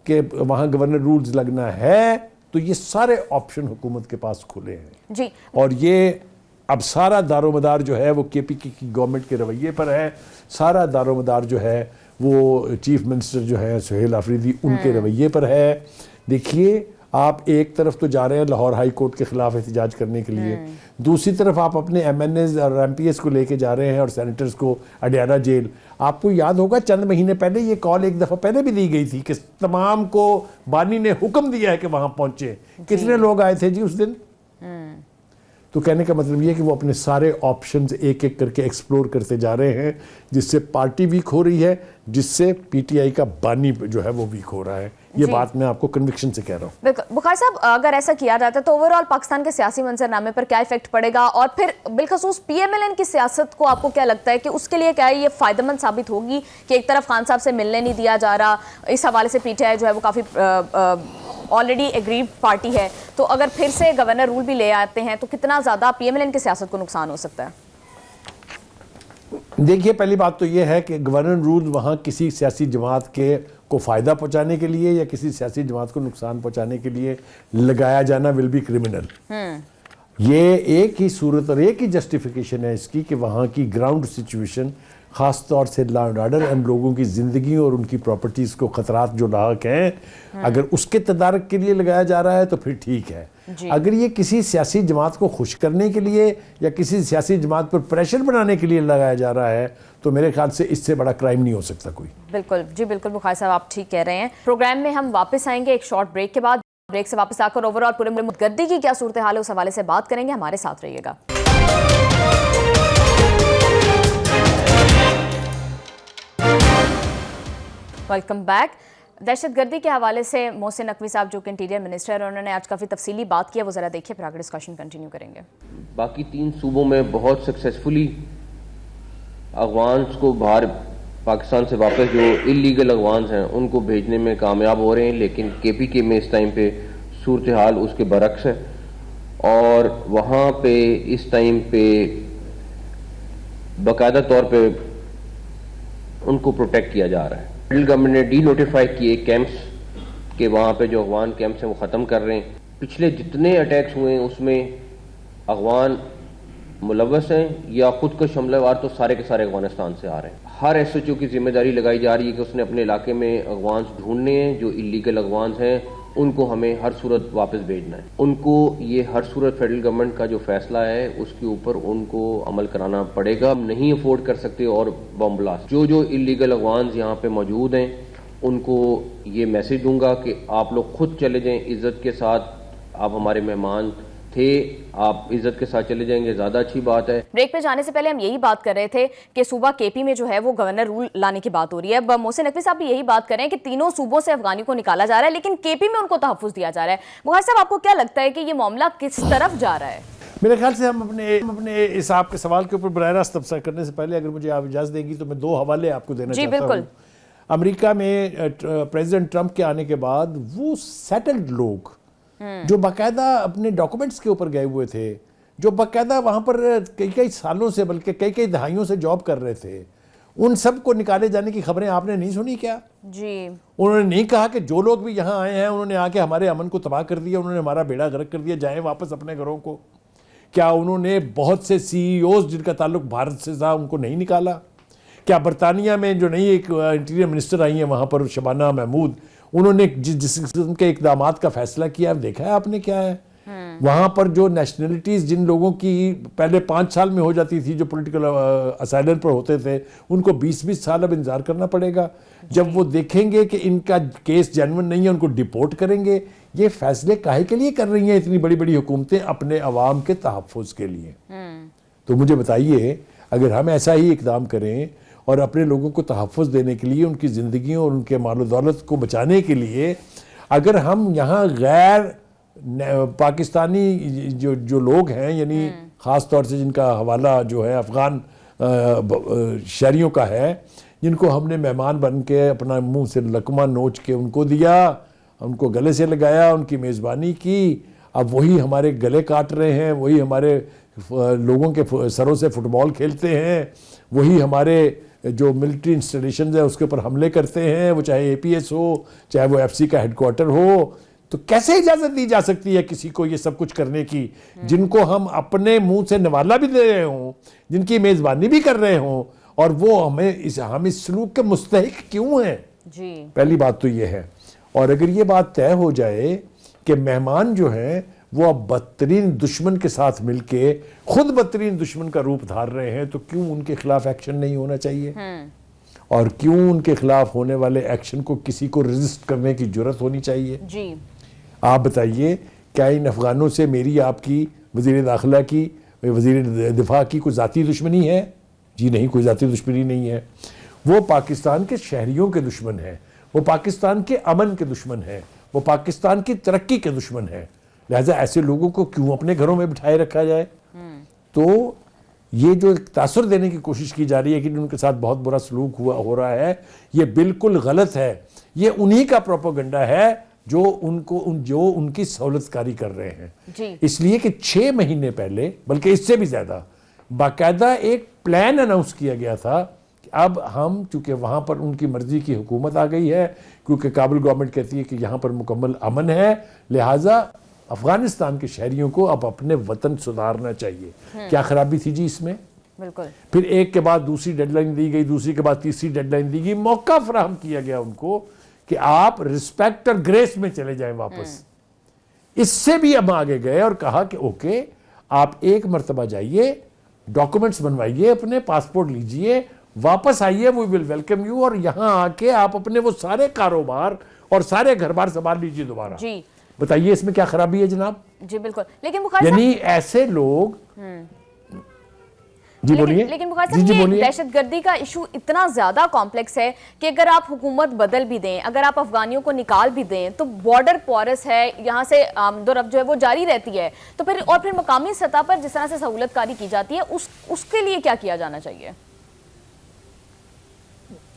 कि वहाँ गवर्नर रूल्स लगना है, तो ये सारे ऑप्शन हुकूमत के पास खुले हैं जी। और ये अब सारा दारोमदार जो है वो केपीके की गवर्नमेंट के रवैये पर है, सारा दारोमदार जो है वो चीफ मिनिस्टर जो है सुहेल आफरीदी उनके रवैये पर है। देखिए, आप एक तरफ तो जा रहे हैं लाहौर हाई कोर्ट के खिलाफ एहतजाज करने के लिए, दूसरी तरफ आप अपने MNAs और MPs को लेके जा रहे हैं और सेनेटर्स को अडयाला जेल। आपको याद होगा चंद महीने पहले ये कॉल एक दफ़ा पहले भी दी गई थी कि तमाम को बानी ने हुक्म दिया है कि वहाँ पहुँचे। कितने लोग आए थे जी उस दिन? तो कहने का मतलब ये है कि वो अपने सारे ऑप्शंस एक एक करके एक्सप्लोर करते जा रहे हैं, जिससे पार्टी वीक हो रही है, जिससे पीटीआई का बानी जो है वो वीक हो रहा है। ये बात मैं आपको कन्विक्शन से कह रहा हूँ। बिल्कुल। बुखारी साहब, अगर ऐसा किया जाता है तो ओवरऑल पाकिस्तान के सियासी मंजरनामे पर क्या इफेक्ट पड़ेगा, और फिर बिलखसूस PMLN की सियासत को आपको क्या लगता है कि उसके लिए क्या ये फायदेमंद साबित होगी कि एक तरफ खान साहब से मिलने नहीं दिया जा रहा, इस हवाले से PTI जो है वो काफ़ी ऑलरेडी एग्रीड पार्टी है, तो अगर फिर से गवर्नर रूल भी ले आते हैं तो कितना ज़्यादा PMLN की सियासत को नुकसान हो सकता है? देखिए, पहली बात तो ये है कि गवर्नर रूल वहाँ किसी सियासी जमात को फ़ायदा पहुँचाने के लिए या किसी सियासी जमात को नुकसान पहुँचाने के लिए लगाया जाना विल बी क्रिमिनल। ये एक ही सूरत और एक ही जस्टिफिकेशन है इसकी कि वहाँ की ग्राउंड सिचुएशन ख़ास तौर से लॉ एंड ऑर्डर एंड लोगों की ज़िंदगी और उनकी प्रॉपर्टीज़ को ख़तरात जो लाक हैं, अगर उसके तदारक के लिए लगाया जा रहा है तो फिर ठीक है। अगर ये किसी सियासी जमात को खुश करने के लिए या किसी सियासी जमात पर प्रेशर बनाने के लिए लगाया जा रहा है तो मेरे ख्याल से इससे बड़ा क्राइम नहीं हो सकता कोई। बिल्कुल जी, बिल्कुल बुखारी साहब, आप ठीक कह रहे हैं। प्रोग्राम में हम वापस आएंगे एक शॉर्ट ब्रेक के बाद। ब्रेक से वापस आकर ओवरऑल पूरे मुल्क गद्दी की क्या सूरत हाल है उस हवाले से बात करेंगे। हमारे साथ रहिएगा। Welcome back. दहशतगर्दी के हवाले से मोहसिन नकवी साहब जो कि इंटीरियर मिनिस्टर है, उन्होंने आज काफ़ी तफसीली बात की है, वो ज़रा देखिए, फिर आगे डिस्कशन कंटिन्यू करेंगे। बाकी 3 सूबों में बहुत सक्सेसफुली अफगान्स को बाहर पाकिस्तान से वापस जो इलीगल अफगान्स हैं उनको भेजने में कामयाब हो रहे हैं, लेकिन KPK में इस टाइम पे सूरत हाल उसके बरक्स है और वहाँ पे इस टाइम पे बाकायदा तौर पे उनको प्रोटेक्ट किया जा रहा है। फेडरल गवर्नमेंट ने डी नोटिफाई किए कैंप्स के, वहाँ पे जो अफगान कैंप्स हैं वो ख़त्म कर रहे हैं। पिछले जितने अटैक्स हुए हैं उसमें अफगान मुलव्वस हैं या खुद को हमलावर तो सारे के सारे अफगानिस्तान से आ रहे हैं। हर SHO की जिम्मेदारी लगाई जा रही है कि उसने अपने इलाके में अफगान ढूंढने हैं, जो इलीगल अफगान हैं उनको हमें हर सूरत वापस भेजना है। उनको ये हर सूरत फेडरल गवर्नमेंट का जो फैसला है उसके ऊपर उनको अमल कराना पड़ेगा। हम नहीं अफोर्ड कर सकते और बम ब्लास्ट। जो इलीगल अफगान यहाँ पे मौजूद हैं उनको ये मैसेज दूंगा कि आप लोग खुद चले जाएं इज्जत के साथ। आप हमारे मेहमान थे, आप इज्जत के साथ चले जाएंगे, ज्यादा अच्छी बात है। ब्रेक पे जाने से पहले हम यही बात कर रहे थे कि सूबा KP में जो है वो गवर्नर रूल लाने की बात हो रही है। अब मोहसिन नकवी साहब भी यही बात कर रहे हैं कि तीनों सूबों से अफगानियों को निकाला जा रहा है, लेकिन KP में उनको तहफ्फुज दिया जा रहा है। बुखारी साहब, आपको क्या लगता है कि ये मामला किस तरफ जा रहा है? मेरे ख्याल से हम अपने इस आपके सवाल के ऊपर बराह रास्त तबसरा करने से पहले अगर मुझे आप इजाज़त देंगी तो मैं 2 हवाले आपको देना चाहता हूँ। अमेरिका में प्रेसिडेंट ट्रंप के आने के बाद वो सेटल्ड लोग जो बाकायदा अपने डॉक्यूमेंट्स के ऊपर गए हुए थे, जो बाकायदा वहाँ पर कई सालों से बल्कि कई दहाइयों से जॉब कर रहे थे, उन सब को निकाले जाने की खबरें आपने नहीं सुनी क्या? जी। उन्होंने नहीं कहा कि जो लोग भी यहाँ आए हैं उन्होंने आके हमारे अमन को तबाह कर दिया, उन्होंने हमारा बेड़ा गर्क कर दिया, जाएं वापस अपने घरों को? क्या उन्होंने बहुत से CEOs जिनका ताल्लुक भारत से था उनको नहीं निकाला? क्या बरतानिया में जो नई एक इंटीरियर मिनिस्टर आई हैं वहाँ पर शबाना महमूद, उन्होंने जिस किस्म के इकदामात का फैसला किया देखा है आपने क्या है? वहाँ पर जो नेशनलिटीज़ जिन लोगों की पहले 5 साल में हो जाती थी, जो पॉलिटिकल असाइलम पर होते थे, उनको 20-20 साल अब इंतजार करना पड़ेगा। जब वो देखेंगे कि इनका केस जेन्युइन नहीं है उनको डिपोर्ट करेंगे। ये फैसले काहे के लिए कर रही हैं इतनी बड़ी बड़ी हुकूमतें? अपने अवाम के तहफ़्फ़ुज़ के लिए। तो मुझे बताइए, अगर हम ऐसा ही इकदाम करें और अपने लोगों को तहफ़्फ़ुज़ देने के लिए, उनकी ज़िंदगी और उनके माल दौलत को बचाने के लिए, अगर हम यहाँ गैर पाकिस्तानी जो लोग हैं, यानी ख़ास तौर से जिनका हवाला जो है अफ़गान शहरियों का है, जिनको हमने मेहमान बन के अपना मुंह से लकमा नोच के उनको दिया, उनको गले से लगाया, उनकी मेज़बानी की, अब वही हमारे गले काट रहे हैं, वही हमारे लोगों के सरों से फुटबॉल खेलते हैं, वही हमारे जो मिलिट्री इंस्टॉलेशन है उसके ऊपर हमले करते हैं, वो चाहे APS हो, चाहे वो FC का हेडक्वार्टर हो। तो कैसे इजाज़त दी जा सकती है किसी को ये सब कुछ करने की, जिनको हम अपने मुंह से नवाला भी दे रहे हों, जिनकी मेज़बानी भी कर रहे हों, और वो हम इस सलूक के मुस्तहिक क्यों हैं? जी, पहली बात तो ये है। और अगर ये बात तय हो जाए कि मेहमान जो हैं वो अब बदतरीन दुश्मन के साथ मिलके खुद बदतरीन दुश्मन का रूप धार रहे हैं, तो क्यों उनके खिलाफ एक्शन नहीं होना चाहिए? और क्यों उनके खिलाफ होने वाले एक्शन को किसी को रेजिस्ट करने की जरूरत होनी चाहिए? जी, आप बताइए, क्या इन अफगानों से मेरी आपकी वज़ीर दाखिला की, वज़ीर दिफा की कोई ज़ाती दुश्मनी है? जी नहीं, कोई ज़ाती दुश्मनी नहीं है। वो पाकिस्तान के शहरियों के दुश्मन हैं, वो पाकिस्तान के अमन के दुश्मन हैं, वो पाकिस्तान की तरक्की के दुश्मन हैं। लिहाजा ऐसे लोगों को क्यों अपने घरों में बिठाए रखा जाए? तो ये जो तासुर देने की कोशिश की जा रही है कि उनके साथ बहुत बुरा सलूक हो रहा है, ये बिल्कुल गलत है। ये उन्हीं का प्रोपेगेंडा है जो उनकी सहूलतकारी कर रहे हैं। इसलिए कि 6 महीने पहले, बल्कि इससे भी ज़्यादा, बाकायदा एक प्लान अनाउंस किया गया था कि अब हम, चूँकि वहाँ पर उनकी मर्जी की हुकूमत आ गई है, क्योंकि काबुल गवर्नमेंट कहती है कि यहाँ पर मुकम्मल अमन है, लिहाजा अफगानिस्तान के शहरियों को अब अपने वतन सुधारना चाहिए। क्या खराबी थी जी इसमें? बिल्कुल। फिर एक के बाद दूसरी डेडलाइन दी गई, दूसरी के बाद तीसरी डेडलाइन दी गई, मौका फराहम किया गया उनको कि आप रिस्पेक्ट और ग्रेस में चले जाएं वापस। इससे भी हम आगे गए और कहा कि ओके, आप एक मर्तबा जाइए, डॉक्यूमेंट्स बनवाइए, अपने पासपोर्ट लीजिए, वापस आइए, वी विल वेलकम यू, और यहां आके आप अपने वो सारे कारोबार और सारे घर बार संभाल लीजिए दोबारा। जी बताइए इसमें क्या खराबी है जनाब? जी बिल्कुल। लेकिन बुखारी साहब, यानी ऐसे लोग जी बोलिए। लेकिन बुखारी जी साहब, ये बोलिए। दहशतगर्दी का इशू इतना ज्यादा कॉम्प्लेक्स है कि अगर आप हुकूमत बदल भी दें, अगर आप अफगानियों को निकाल भी दें, तो बॉर्डर पोरस है, यहाँ से आमदोरफ्त जो है वो जारी रहती है। तो फिर मकामी सतह पर जिस तरह से सहूलतकारी की जाती है, उसके लिए क्या किया जाना चाहिए?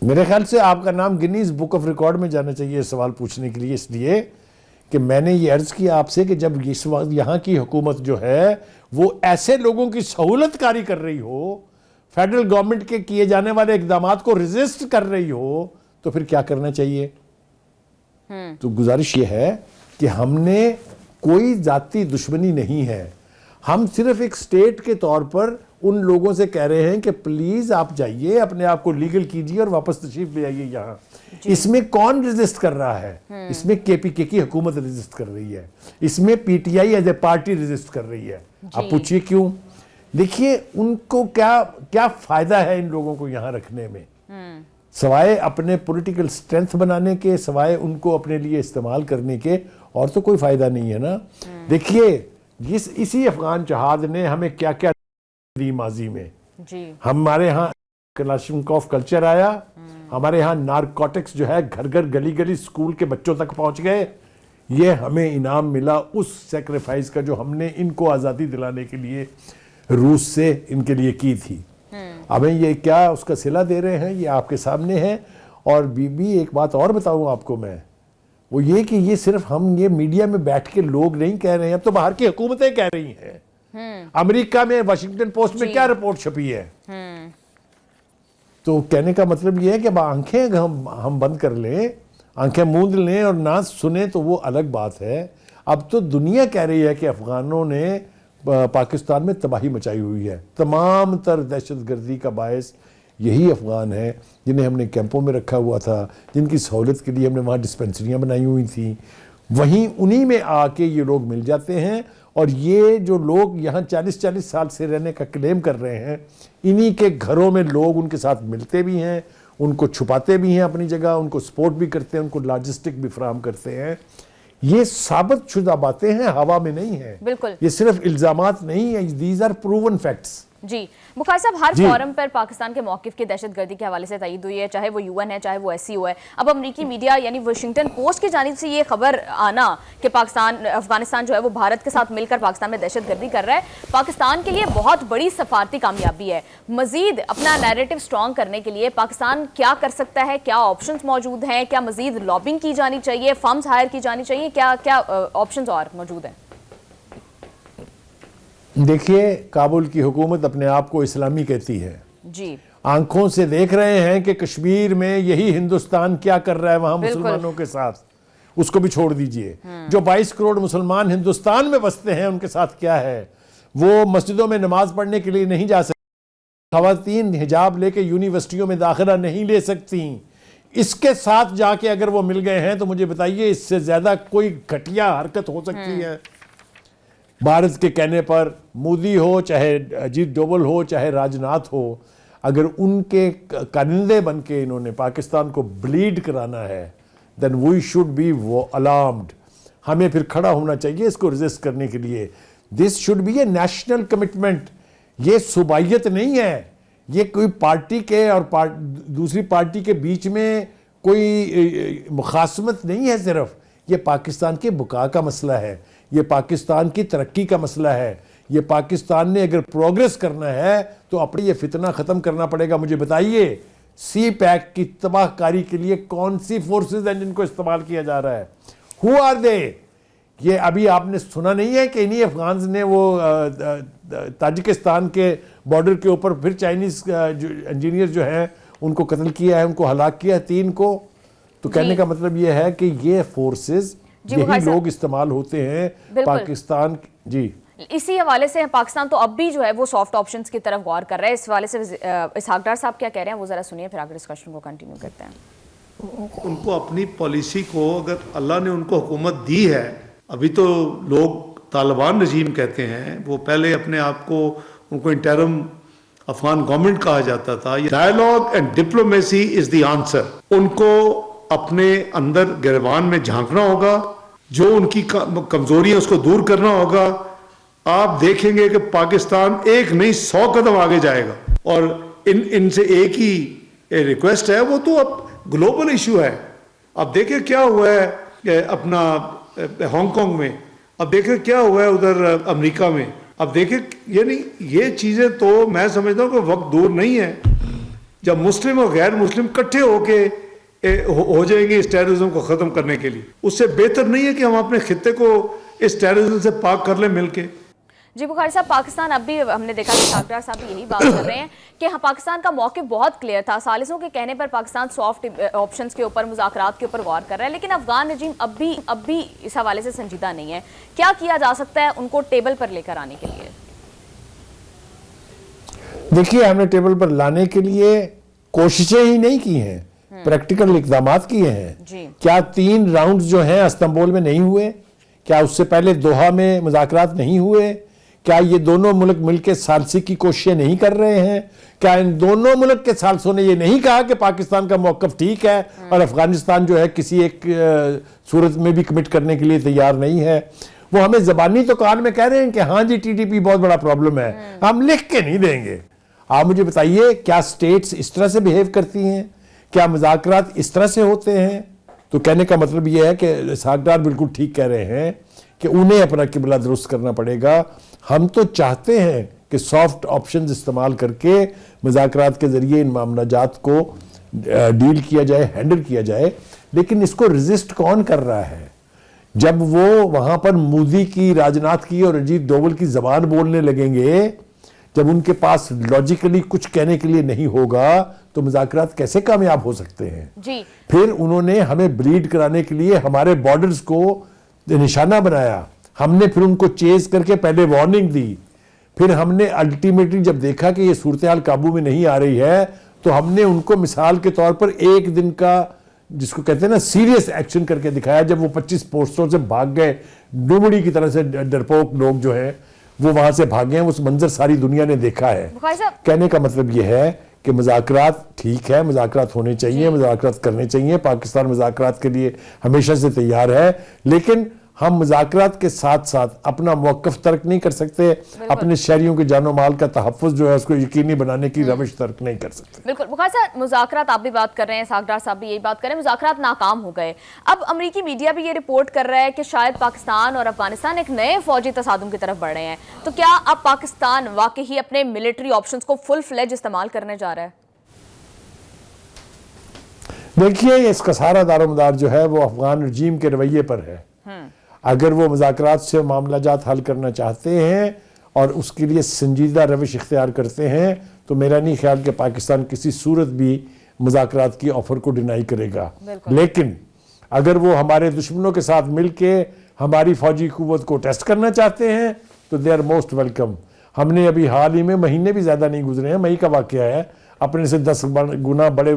मेरे ख्याल से आपका नाम गिनीज बुक ऑफ रिकॉर्ड में जाना चाहिए सवाल पूछने के लिए, इसलिए कि मैंने ये अर्ज किया आपसे कि जब इस वक्त यहाँ की हुकूमत जो है वो ऐसे लोगों की सहूलतकारी कर रही हो, फेडरल गवर्नमेंट के किए जाने वाले इकदामात को रेजिस्ट कर रही हो, तो फिर क्या करना चाहिए? तो गुजारिश ये है कि हमने कोई जाती दुश्मनी नहीं है, हम सिर्फ एक स्टेट के तौर पर उन लोगों से कह रहे हैं कि प्लीज आप जाइए, अपने आप को लीगल कीजिए और वापस तशरीफ ले आइए यहाँ। इसमें कौन रेजिस्ट कर रहा है? इसमें केपीके की हुकूमत रेजिस्ट कर रही है, इसमें PTI as a party resist कर रही है। आप पूछिए क्यों? देखिए उनको क्या क्या फायदा है इन लोगों को यहाँ रखने में, सवाए अपने पॉलिटिकल स्ट्रेंथ बनाने के, सवाए उनको अपने लिए इस्तेमाल करने के, और तो कोई फायदा नहीं है ना। देखिए इसी अफगान जहाद ने हमें क्या क्या दी माजी में जी। हमारे यहाँ कलाशनिकोव कल्चर आया, हमारे यहाँ नारकोटिक्स जो है घर घर गली गली स्कूल के बच्चों तक पहुंच गए। ये हमें इनाम मिला उस सेक्रीफाइस का जो हमने इनको आज़ादी दिलाने के लिए रूस से इनके लिए की थी। हमें ये क्या उसका सिला दे रहे हैं, ये आपके सामने है। और बीबी एक बात और बताऊं आपको मैं, वो ये कि ये सिर्फ हम ये मीडिया में बैठ के लोग नहीं कह रहे हैं, अब तो बाहर की हुकूमतें कह रही हैं। अमेरिका में वाशिंगटन पोस्ट में क्या रिपोर्ट छपी है? तो कहने का मतलब ये है कि अब आंखें हम बंद कर लें, आंखें मूंद लें और ना सुने तो वो अलग बात है। अब तो दुनिया कह रही है कि अफगानों ने पाकिस्तान में तबाही मचाई हुई है। तमाम तर दहशतगर्दी का बायस यही अफगान है जिन्हें हमने कैंपों में रखा हुआ था, जिनकी सहूलत के लिए हमने वहाँ डिस्पेंसरियाँ बनाई हुई थी। वहीं उन्हीं में आके ये लोग मिल जाते हैं, और ये जो लोग यहाँ 40-40 साल से रहने का क्लेम कर रहे हैं, इन्हीं के घरों में लोग उनके साथ मिलते भी हैं, उनको छुपाते भी हैं अपनी जगह, उनको सपोर्ट भी करते हैं, उनको लॉजिस्टिक भी फराहम करते हैं। ये साबित शुदा बातें हैं, हवा में नहीं है। बिल्कुल, ये सिर्फ इल्जामात नहीं है, दीज आर प्रूवन फैक्ट्स। जी बुखारी साहब, हर फोरम पर पाकिस्तान के मौकिफ की दहशतगर्दी के हवाले से तईद हुई है, चाहे वो यूएन है, चाहे वो एससीओ है। अब अमेरिकी मीडिया यानी वाशिंगटन पोस्ट की जानिब से ये खबर आना कि अफगानिस्तान जो है वो भारत के साथ मिलकर पाकिस्तान में दहशतगर्दी कर रहा है, पाकिस्तान के लिए बहुत बड़ी सफारती कामयाबी है। मजीद अपना नैरेटिव स्ट्रॉन्ग करने के लिए पाकिस्तान क्या कर सकता है? क्या ऑप्शंस मौजूद हैं? क्या मजीद लॉबिंग की जानी चाहिए, फर्म्स हायर की जानी चाहिए? क्या क्या ऑप्शंस और मौजूद हैं? देखिए, काबुल की हुकूमत अपने आप को इस्लामी कहती है जी, आंखों से देख रहे हैं कि कश्मीर में यही हिंदुस्तान क्या कर रहा है वहां मुसलमानों के साथ। उसको भी छोड़ दीजिए, जो 22 करोड़ मुसलमान हिंदुस्तान में बसते हैं उनके साथ क्या है। वो मस्जिदों में नमाज पढ़ने के लिए नहीं जा सकती, खवातीन हिजाब लेके यूनिवर्सिटियों में दाखिला नहीं ले सकती। इसके साथ जाके अगर वो मिल गए हैं तो मुझे बताइए इससे ज्यादा कोई घटिया हरकत हो सकती है? भारत के कहने पर मोदी हो, चाहे अजीत डोवल हो, चाहे राजनाथ हो, अगर उनके कारिंदे बन के इन्होंने पाकिस्तान को ब्लीड कराना है, then we should be alarmed. हमें फिर खड़ा होना चाहिए इसको रेजिस्ट करने के लिए। This should be A national commitment. ये सूबाइयत नहीं है, ये कोई पार्टी के और दूसरी पार्टी के बीच में कोई मुखासमत नहीं है। सिर्फ ये पाकिस्तान के बुका का मसला है, ये पाकिस्तान की तरक्की का मसला है। ये पाकिस्तान ने अगर प्रोग्रेस करना है तो अपनी ये फितना ख़त्म करना पड़ेगा। मुझे बताइए, सी पैक की तबाहकारी के लिए कौन सी फोर्सेस हैं जिनको इस्तेमाल किया जा रहा है? Who are they? ये अभी आपने सुना नहीं है कि इन्हीं अफगान्स ने वो ताजिकिस्तान के बॉर्डर के ऊपर फिर चाइनीज इंजीनियर जो हैं उनको कत्ल किया है, उनको हलाक किया है 3 को। तो कहने का मतलब ये है कि ये फोर्सेस यही लोग इस्तेमाल होते हैं पाकिस्तान। जी इसी हवाले से पाकिस्तान तो अब भी जो है वो सॉफ्ट ऑप्शंस की तरफ गौर कर रहा है। इस हवाले से इसहाक डार साहब क्या कह रहे हैं वो जरा सुनिए, फिर आगे डिस्कशन को कंटिन्यू करते हैं। उनको अपनी पॉलिसी को, अगर अल्लाह ने उनको हुकूमत दी है, अभी तो लोग तालिबान रजीम कहते हैं, वो पहले अपने आप को उनको इंटरम अफगान गवर्नमेंट कहा जाता था। Dialogue and diplomacy is the answer. उनको अपने अंदर गिरबान में झांकना होगा, जो उनकी कमजोरी है उसको दूर करना होगा। आप देखेंगे कि पाकिस्तान एक नहीं 100 कदम आगे जाएगा। और इनसे एक ही रिक्वेस्ट है, वो तो अब ग्लोबल इशू है। अब देखिए क्या हुआ है अपना हांगकांग में, अब देखिए क्या हुआ है उधर अमेरिका में। अब देखिए यानी ये चीजें तो मैं समझता हूँ कि वक्त दूर नहीं है जब मुस्लिम और गैर मुस्लिम इकट्ठे होके हो जाएंगे इस टेररिज्म को खत्म करने के लिए। उससे बेहतर नहीं है कि हम अपने खित्ते को इस टेररिज्म से पाक कर लें मिलके। जी बुखारी साहब, पाकिस्तान अब भी हमने देखा कि इसहाक डार साहब भी यही बात कर रहे हैं कि हाँ, पाकिस्तान का मौक़िफ़ बहुत क्लियर था। सालिसों के कहने पर पाकिस्तान सॉफ्ट ऑप्शंस के ऊपर, मुज़ाकरात के ऊपर गौर कर रहा है, लेकिन अफगान रजीम अब भी इस हवाले से संजीदा नहीं है। क्या किया जा सकता है उनको टेबल पर लेकर आने के लिए? देखिए, हमने टेबल पर लाने के लिए कोशिशें ही नहीं की हैं, प्रैक्टिकल इकदाम किए हैं। क्या 3 राउंड जो हैं इस्तांबुल में नहीं हुए? क्या उससे पहले दोहा में मुज़ाकरात नहीं हुए? क्या ये दोनों मुल्क मिलकर सालसी की कोशिशें नहीं कर रहे हैं? क्या इन दोनों मुल्क के सालसों ने ये नहीं कहा कि पाकिस्तान का मौक़िफ़ ठीक है और अफगानिस्तान जो है किसी एक सूरत में भी कमिट करने के लिए तैयार नहीं है? वो हमें ज़बानी तो कान में कह रहे हैं कि हाँ जी TTP बहुत बड़ा प्रॉब्लम है, हम लिख के नहीं देंगे। आप मुझे बताइए, क्या स्टेट्स इस तरह से बिहेव करती हैं? क्या मुज़ाकरात इस तरह से होते हैं? तो कहने का मतलब ये है कि इसहाक डार बिल्कुल ठीक कह रहे हैं कि उन्हें अपना किबला दुरुस्त करना पड़ेगा। हम तो चाहते हैं कि सॉफ्ट ऑप्शंस इस्तेमाल करके मुज़ाकरात के ज़रिए इन मामलाजात को डील किया जाए, हैंडल किया जाए, लेकिन इसको रेजिस्ट कौन कर रहा है? जब वो वहाँ पर मोदी की, राजनाथ की और अजीत डोवल की ज़बान बोलने लगेंगे, जब उनके पास लॉजिकली कुछ कहने के लिए नहीं होगा, तो मुज़ाकरात कैसे कामयाब हो सकते हैं? जी। फिर उन्होंने हमें ब्लीड कराने के लिए हमारे बॉर्डर्स को निशाना बनाया। हमने फिर उनको चेज करके पहले वार्निंग दी, फिर हमने अल्टीमेटली जब देखा कि ये सूरत हाल काबू में नहीं आ रही है, तो हमने उनको मिसाल के तौर पर एक दिन का, जिसको कहते हैं ना, सीरियस एक्शन करके दिखाया। जब वो 25 पोस्टों से भाग गए, डुमड़ी की तरह से डरपोक लोग जो हैं वो वहां से भागे हैं, उस मंजर सारी दुनिया ने देखा है। कहने का मतलब ये है कि मुज़ाकरात ठीक है, मुज़ाकरात होने चाहिए, मुज़ाकरात करने चाहिए। पाकिस्तान मुज़ाकरात के लिए हमेशा से तैयार है, लेकिन हम मुज़ाकरात के साथ साथ अपना मौक़िफ़ तर्क नहीं कर सकते, अपने शहरियों के जानो माल का तहफ़्फ़ुज़ जो है उसको यकीनी बनाने की रविश तर्क नहीं कर सकते। बिल्कुल बुखारी साहब, मुज़ाकरात आप भी बात कर रहे हैं, इसहाक डार साहब भी यही बात कर रहे हैं, मुज़ाकरात नाकाम हो गए। अब अमरीकी मीडिया भी ये रिपोर्ट कर रहा है कि शायद पाकिस्तान और अफगानिस्तान एक नए फौजी तसादुम की तरफ बढ़ रहे हैं। तो क्या अब पाकिस्तान वाकई ही अपने मिलिट्री ऑप्शंस को फुल फ्लेज इस्तेमाल करने जा रहा है? देखिए, इसका सारा दारोमदार जो है वो अफगान रजीम के रवैये पर है। अगर वो मुज़ाकरात से मामलाजात हल करना चाहते हैं और उसके लिए संजीदा रविश इख्तियार करते हैं, तो मेरा नहीं ख्याल कि पाकिस्तान किसी सूरत भी मुज़ाकरात की ऑफर को डिनाई करेगा। लेकिन अगर वो हमारे दुश्मनों के साथ मिलके हमारी फौजी कुव्वत को टेस्ट करना चाहते हैं, तो दे आर मोस्ट वेलकम। हमने अभी हाल ही में, महीने भी ज़्यादा नहीं गुजरे हैं, मई का वाक़या है, अपने से 10 गुना बड़े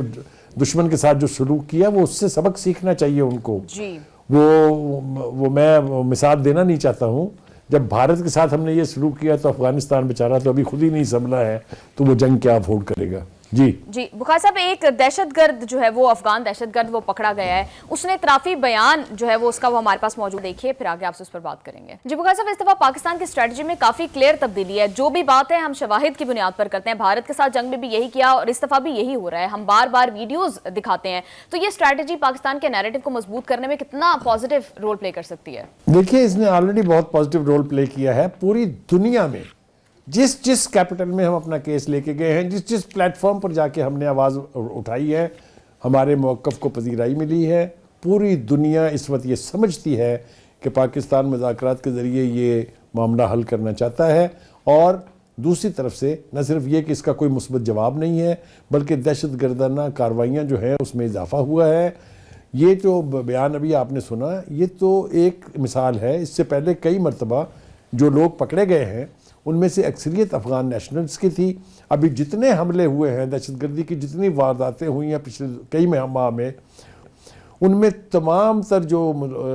दुश्मन के साथ जो सलूक किया, वो उससे सबक सीखना चाहिए उनको जी। वो मैं मिसाल देना नहीं चाहता हूँ। जब भारत के साथ हमने ये सलूक किया तो अफगानिस्तान बेचारा तो अभी खुद ही नहीं संभला है, तो वो जंग क्या अफोर्ड करेगा। जी बुखारी साहब, एक दहशतगर्द जो है वो अफगान दहशतगर्द वो पकड़ा गया है, उसने इतराफी बयान जो है वो उसका वो हमारे पास मौजूद, देखिए फिर आगे आपसे उस पर बात करेंगे। जी बुखारी साहब, इस दफा पाकिस्तान की स्ट्रेटजी में काफी क्लियर तब्दीली है। जो भी बात है हम शवाहिद की बुनियाद पर करते हैं। भारत के साथ जंग में भी यही किया और इस दफा भी यही हो रहा है। हम बार बार वीडियोज दिखाते हैं। तो ये स्ट्रैटेजी पाकिस्तान के नैरेटिव को मजबूत करने में कितना पॉजिटिव रोल प्ले कर सकती है? देखिए, इसने ऑलरेडी बहुत पॉजिटिव रोल प्ले किया है। पूरी दुनिया में जिस जिस कैपिटल में हम अपना केस लेके गए हैं, जिस जिस प्लेटफॉर्म पर जाके हमने आवाज़ उठाई है, हमारे मौक़िफ़ को पजीराई मिली है। पूरी दुनिया इस वक्त ये समझती है कि पाकिस्तान मुज़ाकरात के ज़रिए ये मामला हल करना चाहता है। और दूसरी तरफ से न सिर्फ ये कि इसका कोई मुस्बत जवाब नहीं है, बल्कि दहशत गर्दाना कार्रवाइयाँ जो हैं उसमें इजाफा हुआ है। ये जो बयान अभी आपने सुना, ये तो एक मिसाल है। इससे पहले कई मरतबा जो लोग पकड़े गए हैं उनमें से अक्सरियत अफगान नेशनल्स की थी। अभी जितने हमले हुए हैं, दहशतगर्दी की जितनी वारदातें हुई हैं पिछले कई माह में, उनमें तमाम तर जो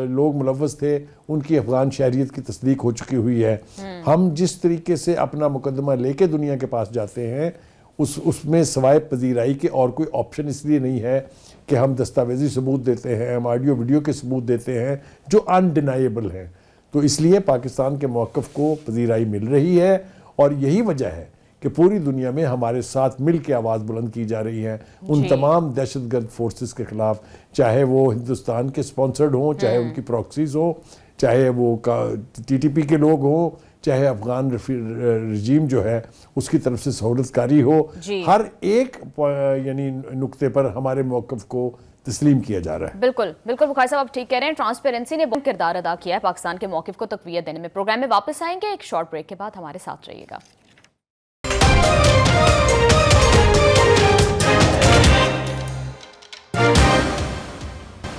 लोग मुलव्वस थे उनकी अफगान शहरियत की तस्दीक हो चुकी हुई है। हम जिस तरीके से अपना मुकदमा लेके दुनिया के पास जाते हैं उसमें सवाए पजीराई के और कोई ऑप्शन इसलिए नहीं है कि हम दस्तावेजी सबूत देते हैं, हम ऑडियो वीडियो के सबूत देते हैं जो अनडिनाइबल हैं। तो इसलिए पाकिस्तान के मौक़िफ़ को पजीराई मिल रही है और यही वजह है कि पूरी दुनिया में हमारे साथ मिल के आवाज़ बुलंद की जा रही है उन तमाम दहशतगर्द फोर्सेस के ख़िलाफ़, चाहे वो हिंदुस्तान के स्पॉन्सर्ड हों, चाहे उनकी प्रॉक्सीज़ हों, चाहे वो TTP के लोग हों, चाहे अफगान रजीम जो है उसकी तरफ से सहूलतकारी हो। हर एक यानी नुक्ते पर हमारे मौक़िफ़ को तस्लीम किया जा रहा है। बिल्कुल बिल्कुल बुखारी साहब, आप ठीक कह रहे हैं। ट्रांसपेरेंसी ने बहुत किरदार अदा किया है पाकिस्तान के मौक़िफ़ को तक़वियत देने में। प्रोग्राम में वापस आएंगे एक शॉर्ट ब्रेक के बाद, हमारे साथ रहिएगा।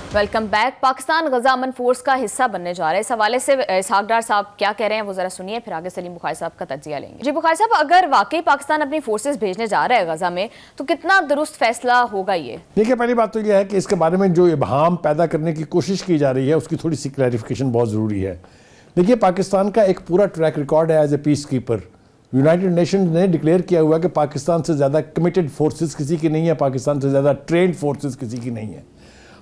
Welcome back. पाकिस्तान गजा अमन फोर्स का हिस्सा बनने जा रहा है, इस हवाले से इसहाक डार साहब क्या कह रहे हैं वो जरा सुनिए, फिर आगे सलीम बुखारी साहब का तज्जिया लेंगे। जी बुखारी साहब, अगर वाकई पाकिस्तान अपनी फोर्सेस भेजने जा रहा है गजा में तो कितना दुरुस्त फैसला होगा ये? देखिए, पहली बात तो यह है कि इसके बारे में जो इबहाम पैदा करने की कोशिश की जा रही है उसकी थोड़ी सी क्लैरिफिकेशन बहुत ज़रूरी है। देखिए, पाकिस्तान का एक पूरा ट्रैक रिकॉर्ड है as a peacekeeper. United Nation ने डिक्लेयर किया हुआ है कि पाकिस्तान से ज़्यादा कमिटेड फोर्सेस किसी की नहीं है, पाकिस्तान से ज़्यादा ट्रेंड फोर्सेस किसी की नहीं है।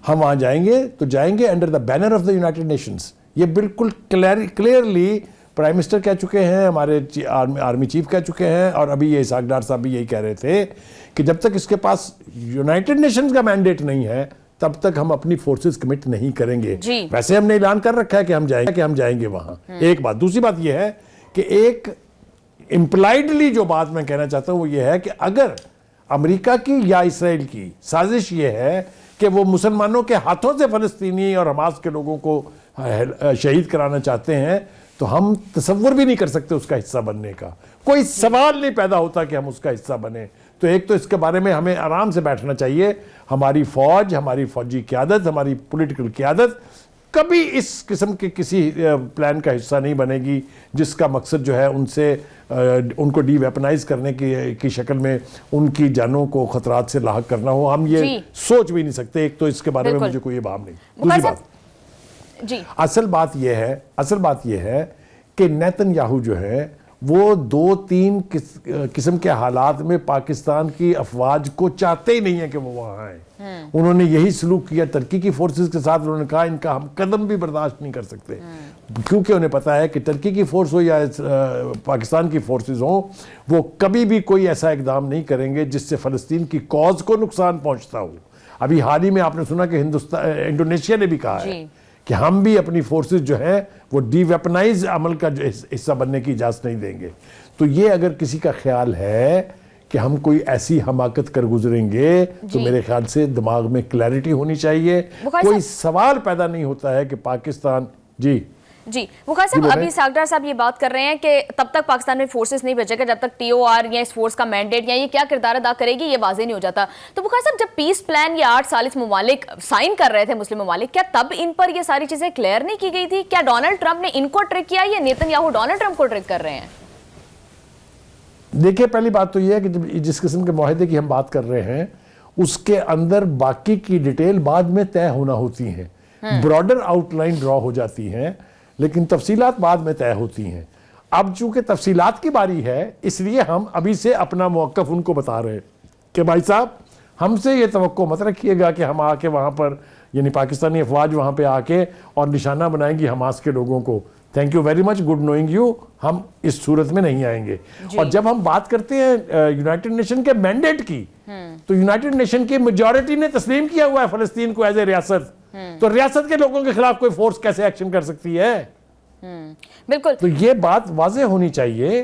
हम वहाँ जाएंगे तो जाएंगे under the banner of the United Nations. ये बिल्कुल क्लियरली प्राइम मिनिस्टर कह चुके हैं, हमारे आर्मी चीफ कह चुके हैं, और अभी ये इसहाक डार साहब भी यही कह रहे थे कि जब तक इसके पास यूनाइटेड नेशंस का मैंडेट नहीं है तब तक हम अपनी फोर्सेस कमिट नहीं करेंगे। वैसे हमने ऐलान कर रखा है कि हम जाएंगे वहाँ। एक बात। दूसरी बात यह है कि एक इम्प्लाइडली जो बात मैं कहना चाहता हूँ वो ये है कि अगर अमेरिका की या इसराइल की साजिश ये है कि वो मुसलमानों के हाथों से फ़लस्तीनी और हमास के लोगों को शहीद कराना चाहते हैं तो हम तसव्वुर भी नहीं कर सकते उसका हिस्सा बनने का। कोई सवाल नहीं पैदा होता कि हम उसका हिस्सा बने। तो एक तो इसके बारे में हमें आराम से बैठना चाहिए। हमारी फ़ौज, हमारी फ़ौजी क़यादत, हमारी पॉलिटिकल क़यादत कभी इस किस्म के किसी प्लान का हिस्सा नहीं बनेगी जिसका मकसद जो है उनसे उनको डीवेपनाइज करने की शक्ल में उनकी जानों को खतरात से लाहक करना हो। हम ये सोच भी नहीं सकते। एक तो इसके बारे में मुझे कोई इबाम नहीं। दूसरी बात जी, असल बात यह है कि नेतन्याहू जो है वो 2-3 किस्म के हालात में पाकिस्तान की अफवाज को चाहते ही नहीं है कि वो वहाँ आए। उन्होंने यही सलूक किया टर्की की फोर्सेस के साथ। उन्होंने कहा इनका हम कदम भी बर्दाश्त नहीं कर सकते, क्योंकि उन्हें पता है कि टर्की की फोर्स हो या पाकिस्तान की फोर्सेस हो, वो कभी भी कोई ऐसा इकदाम नहीं करेंगे जिससे फ़लस्तीन की कॉज को नुकसान पहुँचता हो। अभी हाल ही में आपने सुना कि इंडोनेशिया ने भी कहा है कि हम भी अपनी फोर्सेस जो है वो डीवेपनाइज अमल का हिस्सा बनने की इजाज़त नहीं देंगे। तो ये अगर किसी का ख्याल है कि हम कोई ऐसी हमाकत कर गुजरेंगे तो मेरे ख्याल से दिमाग में क्लैरिटी होनी चाहिए। कोई सवाल पैदा नहीं होता है कि पाकिस्तान जी बुखारी साहब, अभी इसहाक डार साहब ये बात कर रहे हैं कि तब तक पाकिस्तान में फोर्सेस नहीं भेजेगा जब तक TOR या इस फोर्स का मैंडेट या ये क्या किरदार अदा करेगी ये वाज़ेह नहीं हो जाता। तो बुखारी साहब, जब पीस प्लान या 8 साल इस ममालिक साइन कर रहे थे मुस्लिम ममालिक, क्या तब इन पर ये सारी चीजें क्लियर नहीं की गई थी? क्या डोनाल्ड ट्रंप ने इनको ट्रिक किया या नेतन्याहू डोनाल्ड ट्रंप को ट्रिक कर रहे हैं? देखिए, पहली बात तो यह है कि जिस किस्म के मुआहदे की हम बात कर रहे हैं उसके अंदर बाकी की डिटेल बाद में तय होना होती है। ब्रॉडर आउटलाइन ड्रॉ हो जाती है लेकिन तफसीलात बाद में तय होती हैं। अब चूंकि तफसीलात की बारी है इसलिए हम अभी से अपना मौक़िफ़ उनको बता रहे हैं कि भाई साहब, हमसे ये तवक्को मत रखिएगा कि हम आके वहाँ पर यानी पाकिस्तानी अफवाज वहाँ पे आके और निशाना बनाएंगी हमास के लोगों को। Thank you very much, good knowing you. हम इस सूरत में नहीं आएंगे। और जब हम बात करते हैं यूनाइटेड नेशन के मैंडेट की, तो यूनाइटेड नेशन की मेजॉरिटी ने तस्लीम किया हुआ है फ़लस्तीन को एज ए रियासत। तो रियासत के लोगों के खिलाफ कोई फोर्स कैसे एक्शन कर सकती है? बिल्कुल। तो ये बात वाज़ेह होनी चाहिए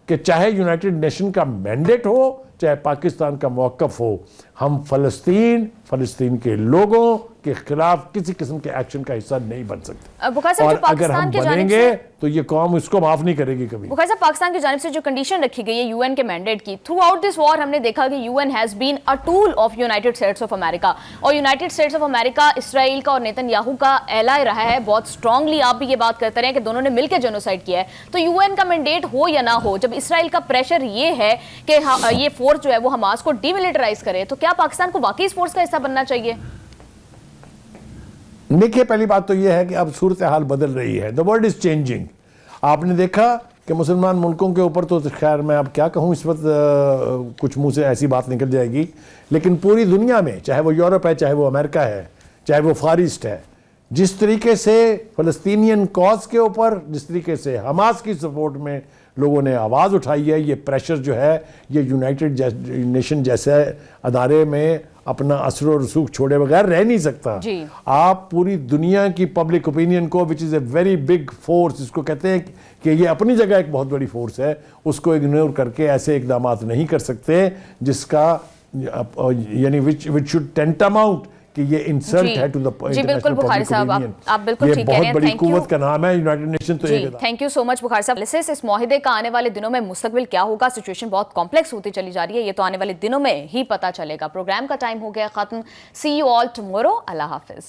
कि चाहे यूनाइटेड नेशन का मैंडेट हो, चाहे पाकिस्तान का मौक़िफ़ हो, हम फ़लस्तीन के लोगों के खिलाफ किसी किस्म के एक्शन का हिस्सा नहीं बन सकते। बुखारी साहब, और जो अगर पाकिस्तान हम की जानिब बनेंगे से तो ये कौम इसको माफ़ नहीं करेगी कभी। बुखारी साहब, पाकिस्तान की जानिब से जो कंडीशन रखी गई है यूएन के मैंडेट की, थ्रू आउट दिस वॉर हमने देखा कि UN has been a tool of United States of America, और United States of America Israel का और नेतन्याहू का एलाय रहा है बहुत स्ट्रांगली। आप भी ये बात करते रहे कि दोनों ने मिलकर जेनोसाइड किया है। तो यूएन का मैंडेट हो या ना हो, जब इसराइल का प्रेशर ये है कि ये फोर्स जो है वो हमास को डिमिलिटराइज करे, तो क्या पाकिस्तान को वाकई इस फोर्स का हिस्सा बनना चाहिए? देखिए, पहली बात तो यह है कि अब सूरत हाल बदल रही है। The world is changing. आपने देखा कि मुसलमान मुल्कों के ऊपर तो खैर मैं अब क्या कहूँ, इस वक्त कुछ मुंह से ऐसी बात निकल जाएगी, लेकिन पूरी दुनिया में, चाहे वो यूरोप है, चाहे वो अमेरिका है, चाहे वो फार ईस्ट है, जिस तरीके से फ़लस्तीनियन कॉज के ऊपर, जिस तरीके से हमास की सपोर्ट में लोगों ने आवाज़ उठाई है, ये प्रेशर जो है ये यूनाइटेड नेशन जैसे अदारे में अपना असर और रसूख छोड़े बगैर रह नहीं सकता। आप पूरी दुनिया की पब्लिक ओपिनियन को, which is a very big force, इसको कहते हैं कि ये अपनी जगह एक बहुत बड़ी फोर्स है, उसको इग्नोर करके ऐसे इकदाम नहीं कर सकते जिसका यानी विच शुड टेंटामाउंट कि ये इंसल्ट है टू द बिल्कुल बुखारी साहब, आप बिल्कुल ठीक कह रहे हैं। बहुत बड़ी कुव्वत का नाम है यूनाइटेड नेशन। तो thank you so much Bukhari साहब। इस मुआहिदे का आने वाले दिनों में मुस्तकबिल क्या होगा, सिचुएशन बहुत कॉम्प्लेक्स होती चली जा रही है, ये तो आने वाले दिनों में ही पता चलेगा। प्रोग्राम का टाइम हो गया खत्म। See you all tomorrow. अल्लाह हाफिज।